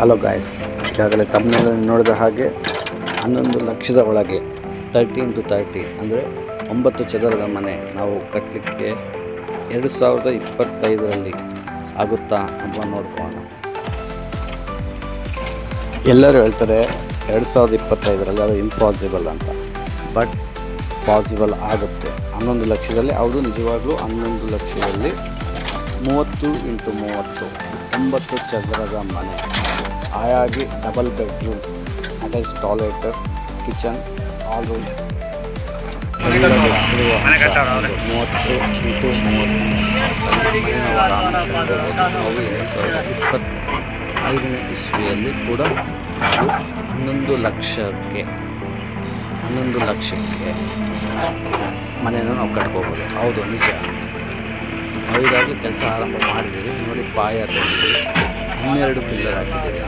Hello guys, ಈಗಾಗಲೇ ತಮ್ಮನೆಲ್ಲ ನೋಡಿದ ಹಾಗೆ 11 ಲಕ್ಷದ ಒಳಗೆ 30 into 30 ಅಂದರೆ 9 ಚದರದ ಮನೆ ನಾವು ಕಟ್ಟಲಿಕ್ಕೆ 2025ರಲ್ಲಿ ಆಗುತ್ತಾ ಅಂತ ನೋಡ್ಕೊಳ್ಳೋಣ. ಎಲ್ಲರೂ ಹೇಳ್ತಾರೆ 2025ರಲ್ಲಿ ಅದು ಇಂಪಾಸಿಬಲ್ ಅಂತ, ಬಟ್ ಪಾಸಿಬಲ್ ಆಗುತ್ತೆ. 11 ಲಕ್ಷದಲ್ಲಿ ಅದು ನಿಜವಾಗ್ಲೂ 11 ಲಕ್ಷದಲ್ಲಿ 30 into 30 9 ಚದರದ ಮನೆ, ಆಯಾಗಿ double bedroom, attach toilet, kitchen, all room 30 into 30 ಇಸ್ವಿಯಲ್ಲಿ ಕೂಡ ನಾವು 11 ಲಕ್ಷಕ್ಕೆ ಮನೆಯನ್ನು ನಾವು ಕಟ್ಕೋಬೋದು. ಹೌದು, ನಿಜ. ನಾವು ಈಗಾಗಲೇ ಕೆಲಸ ಆರಂಭ ಮಾಡಿದ್ದೀವಿ. ನೋಡಿ, ಪಾಯ ತೆಗೆದು 12 ಪಿಲ್ಲರ್ ಹಾಕಿದ್ದೀವಿ.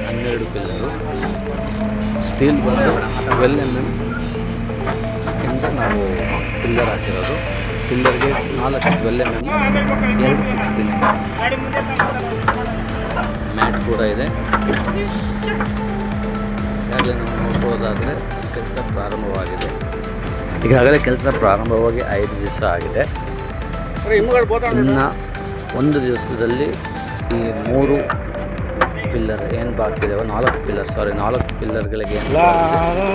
12 ಪಿಲ್ಲರು ಸ್ಟೀಲ್ ಬಂದು 12 mm ಇಂದ ನಾವು ಪಿಲ್ಲರ್ ಹಾಕಿರೋದು. ಪಿಲ್ಲರ್ಗೆ 4 12 mm 216 ಮ್ಯಾಟ್ ಕೂಡ ಇದೆ. ಈಗಾಗಲೇ ನಾವು ನೋಡ್ಬೋದಾದರೆ ಕೆಲಸ ಪ್ರಾರಂಭವಾಗಿದೆ. ಈಗಾಗಲೇ ಕೆಲಸ ಪ್ರಾರಂಭವಾಗಿ 5 ದಿವಸ ಆಗಿದೆ. ಇನ್ನು 1 ದಿವಸದಲ್ಲಿ ಈ 3 ಪಿಲ್ಲರ್ ಏನು ಬಾಕಿ ಇದಾವೆ, 4 ಪಿಲ್ಲರ್ಗಳಿಗೆ ಏನು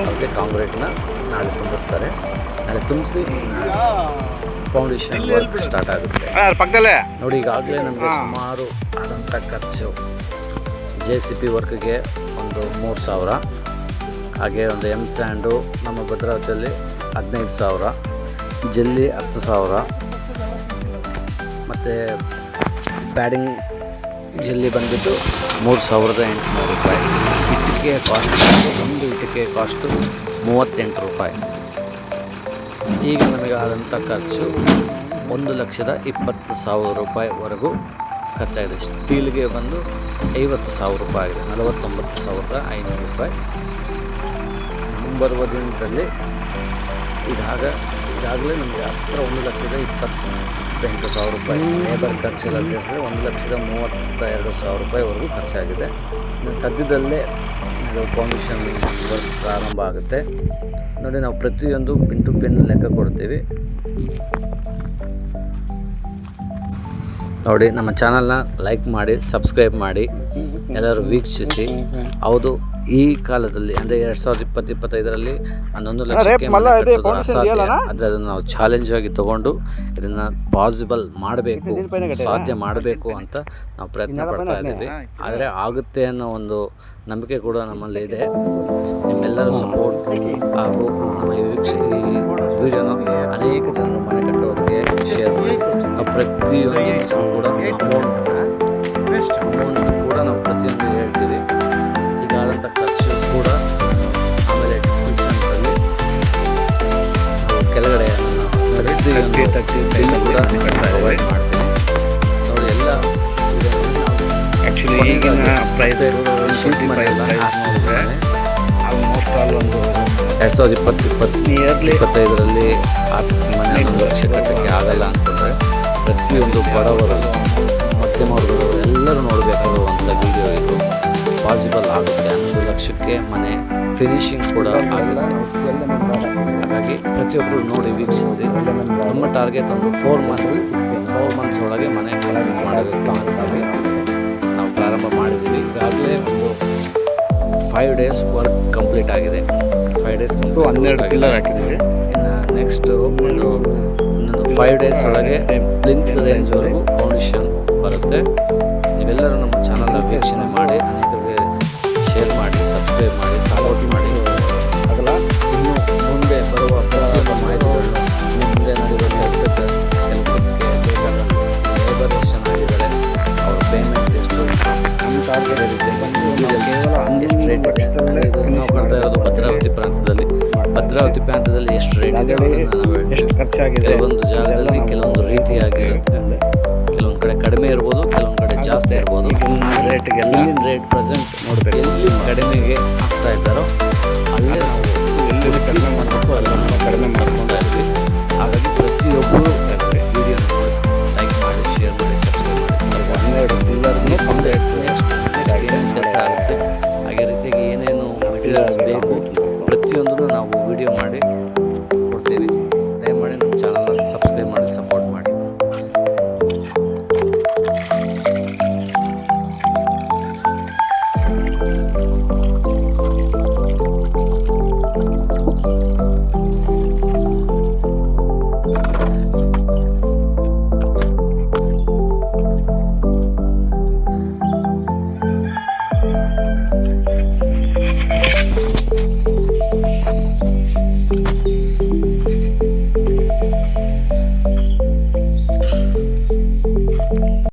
ಅವಕ್ಕೆ ಕಾಂಕ್ರೀಟ್ನ ನಾಳೆ ತುಂಬಿಸ್ತಾರೆ. ನಾಳೆ ತುಂಬಿಸಿ ಫೌಂಡೇಶನ್ ವರ್ಕ್ ಸ್ಟಾರ್ಟ್ ಆಗುತ್ತೆ. ನೋಡಿ, ಈಗಾಗಲೇ ನಮಗೆ ಸುಮಾರು ಆದಂಥ ಖರ್ಚು JCB ವರ್ಕ್ಗೆ ಒಂದು 3,000, ಹಾಗೆ ಒಂದು ಸ್ಯಾಂಡು ನಮ್ಮ ಭದ್ರಾವತಿಯಲ್ಲಿ 15,000, ಜಲ್ಲಿ 10,000, ಮತ್ತು ಪ್ಯಾಡಿಂಗ್ ಜಲ್ಲಿ ಬಂದುಬಿಟ್ಟು 3,800 ರೂಪಾಯಿ. ಇಟ್ಟಿಗೆ ಕಾಸ್ಟ್, ಒಂದು ಇಟ್ಟಿಗೆ ಕಾಸ್ಟು 38 ರೂಪಾಯಿ. ಈಗ ನಮಗೆ ಆದಂಥ ಖರ್ಚು 1,20,000 ರೂಪಾಯಿವರೆಗೂ ಖರ್ಚಾಗಿದೆ. ಸ್ಟೀಲ್ಗೆ ಬಂದು 50,000 ರೂಪಾಯಿ ಆಗಿದೆ, 49,500 ರೂಪಾಯಿ. ಮುಂಬರುವ ದಿನದಲ್ಲಿ ಈಗಾಗಲೇ ನಮಗೆ ಹತ್ತಿರ 1,28,000 ರೂಪಾಯಿ ಲೇಬರ್ ಖರ್ಚೆಲ್ಲ ಸೇರಿಸಿದ್ರೆ 1,32,000 ರೂಪಾಯಿವರೆಗೂ ಖರ್ಚಾಗಿದೆ. ಸದ್ಯದಲ್ಲೇ ಇದು ಫೌಂಡೇಶನ್ ವರ್ಕ್ ಪ್ರಾರಂಭ ಆಗುತ್ತೆ. ನೋಡಿ, ನಾವು ಪ್ರತಿಯೊಂದು ಪಿನ್ ಟು ಪಿನ್ ಲೆಕ್ಕ ಕೊಡ್ತೀವಿ. ನೋಡಿ, ನಮ್ಮ ಚಾನಲ್ನ ಲೈಕ್ ಮಾಡಿ, ಸಬ್ಸ್ಕ್ರೈಬ್ ಮಾಡಿ, ಎಲ್ಲರೂ ವೀಕ್ಷಿಸಿ. ಹೌದು, ಈ ಕಾಲದಲ್ಲಿ ಅಂದರೆ 2020-25ರಲ್ಲಿ 11 ಲಕ್ಷಕ್ಕೆ ಮನೆ ಕಟ್ಟೋದು ಅಸಾಧ್ಯ. ಆದರೆ ಅದನ್ನು ನಾವು ಚಾಲೆಂಜ್ ಆಗಿ ತೊಗೊಂಡು ಇದನ್ನು ಪಾಸಿಬಲ್ ಮಾಡಬೇಕು, ಸಾಧ್ಯ ಮಾಡಬೇಕು ಅಂತ ನಾವು ಪ್ರಯತ್ನ ಪಡ್ತಾ ಇದ್ದೀವಿ. ಆದರೆ ಆಗುತ್ತೆ ಅನ್ನೋ ಒಂದು ನಂಬಿಕೆ ಕೂಡ ನಮ್ಮಲ್ಲಿ ಇದೆ. ನಿಮ್ಮೆಲ್ಲರ ಸಪೋರ್ಟ್ ಹಾಗೂ ನಮ್ಮ ಈ ವಿಡಿಯೋನ ಅನೇಕ ಜನರು ಮನೆ ಕಟ್ಟೋರಿಗೆ ಶೇರ್ ಮಾಡಿ. ನಾವು ಪ್ರತಿಯೊಂದು ಕೂಡ ಅಮೌಂಟ್ ಕೂಡ ನಾವು ಪ್ರತಿಯೊಂದು ಹೇಳ್ತೀವಿ. ಈಗಾದಂಥ ಖರ್ಚು ಕೂಡ, ಆಮೇಲೆ ಡಿಸ್ಕ್ರಿಪ್ಷನ್ಸಲ್ಲಿ ಕೆಳಗಡೆ ಪ್ರತಿಯೊಂದು ಕೂಡ ಪ್ರೊವೈಡ್ ಮಾಡ್ತೀವಿ. ನೋಡಿ, ಎಲ್ಲ ಆ್ಯಕ್ಚುಲಿ ಈಗಿನ ಪ್ರೈಸ್ ಶೀಟ್ ಮನೆಯೆಲ್ಲ ಆಲ್ಮೋಸ್ಟ್ ಆಲ್ ಒಂದು 2020-25ರಲ್ಲಿ RCC ಮನೆ 11 ಲಕ್ಷ ಕಟ್ಟಕ್ಕೆ ಆಗಲ್ಲ ಅಂದ್ಕೊಂಡ್ರೆ ಪ್ರತಿಯೊಂದು ಬಡವರು, ಮಧ್ಯಮ ವರ್ಗದವರು ಎಲ್ಲರೂ ನೋಡಬೇಕಾಗುವಂಥ ವಿಡಿಯೋ ಇದು. ಪಾಸಿಬಲ್ ಆಗುತ್ತೆ. 11 ಲಕ್ಷಕ್ಕೆ ಮನೆ ಫಿನಿಶಿಂಗ್ ಕೂಡ ಆಗಲ್ಲ. ಹಾಗಾಗಿ ಪ್ರತಿಯೊಬ್ಬರು ನೋಡಿ, ವೀಕ್ಷಿಸಿ. ನಮ್ಮ ಟಾರ್ಗೆಟ್ ಒಂದು 4 ಮಂತ್ಸ್ ಒಳಗೆ ಮನೆ ಮಾಡಬೇಕು ಅಂತೀವಿ. ನಾವು ಪ್ರಾರಂಭ ಮಾಡಿದ್ದೀವಿ. ಈಗಾಗಲೇ ಒಂದು 5 days ವರ್ಕ್ ಕಂಪ್ಲೀಟ್ ಆಗಿದೆ. 5 days 12 ಪಿಲ್ಲರ್ ಹಾಕಿದ್ದೀವಿ. ಇನ್ನು ನೆಕ್ಸ್ಟು ಒಂದು 5 days ಒಳಗೆ ಪ್ಲಿಂತ್ ರೇಂಜ್ವರೆಗೂ ಫೌಂಡೇಶನ್ ಬರುತ್ತೆ. ನೀವೆಲ್ಲರೂ ನಮ್ಮ ಚಾನಲ್ನ ವೀಕ್ಷಣೆ ಮಾಡಿ, ಅನೇಕರಿಗೆ ಶೇರ್ ಮಾಡಿ, ಸಬ್ಸ್ಕ್ರೈಬ್ ಮಾಡಿ, ಸಪೋರ್ಟ್ ಮಾಡಿ. ಅದಲ್ಲ, ಇನ್ನು ಮುಂದೆ ಬರುವ ಪ್ರತಿಯೊಂದು ಮಾಹಿತಿಗಳನ್ನು ಮುಂದೆ ನಡೆಯುವ ಕೆಲಸಕ್ಕೆ ಬೇಕಾದ ಲೇಬರ್ ಚೆನ್ನಾಗಿದ್ದಾರೆ, ಅವ್ರ ಪೇಮೆಂಟ್ ಎಷ್ಟು, ನಮ್ಮ ಟಾರ್ಗೆಟ್ ಇರುತ್ತೆ, ಎಷ್ಟು ರೇಟ್ ಇದೆ. ನಾವು ಕಟ್ತಾ ಇರೋದು ಭದ್ರಾವತಿ ಪ್ರಾಂತದಲ್ಲಿ ಎಷ್ಟು ರೇಟ್ ಇದೆ ಅದನ್ನು ನಾವು ಹೇಳ್ತೀವಿ. ಕೆಲವೊಂದು ಜಾಗದಲ್ಲಿ ಕೆಲವೊಂದು ರೀತಿಯಾಗಿರುತ್ತೆ. ಕೆಲವೊಂದು ಕಡೆ ಕಡಿಮೆ ಇರ್ಬೋದು, ಕೆಲವೊಂದು ಕಡೆ ಜಾಸ್ತಿ ಇರ್ಬೋದು. ಇಲ್ಲಿನ ರೇಟ್ ಪ್ರೆಸೆಂಟ್ ನೋಡಬೇಕು. ಎಲ್ಲಿ ಕಡಿಮೆಗೆ ಆಗ್ತಾ ಇದ್ದಾರೋ ಅಲ್ಲೇ ನಾವು ಎಲ್ಲಿ ಕಡಿಮೆ ಮಾಡಬೇಕು ಅಲ್ಲನ್ನು ಕಡಿಮೆ ಮಾಡಿಸ್ತಾ ಇದ್ವಿ. ಹಾಗಾಗಿ ಪ್ರತಿಯೊಬ್ಬರು ವಿಡಿಯೋ ನೋಡಿ, ಲೈಕ್ ಮಾಡಿ, ಶೇರ್ ಮಾಡಿ, ಸಬ್ಸ್ಕ್ರೈಬ್ ಮಾಡಿ. 12 ಪಿಲ್ಲರ್ನೇ ಕಂಪ್ಲೀಟ್ ಕೆಲಸ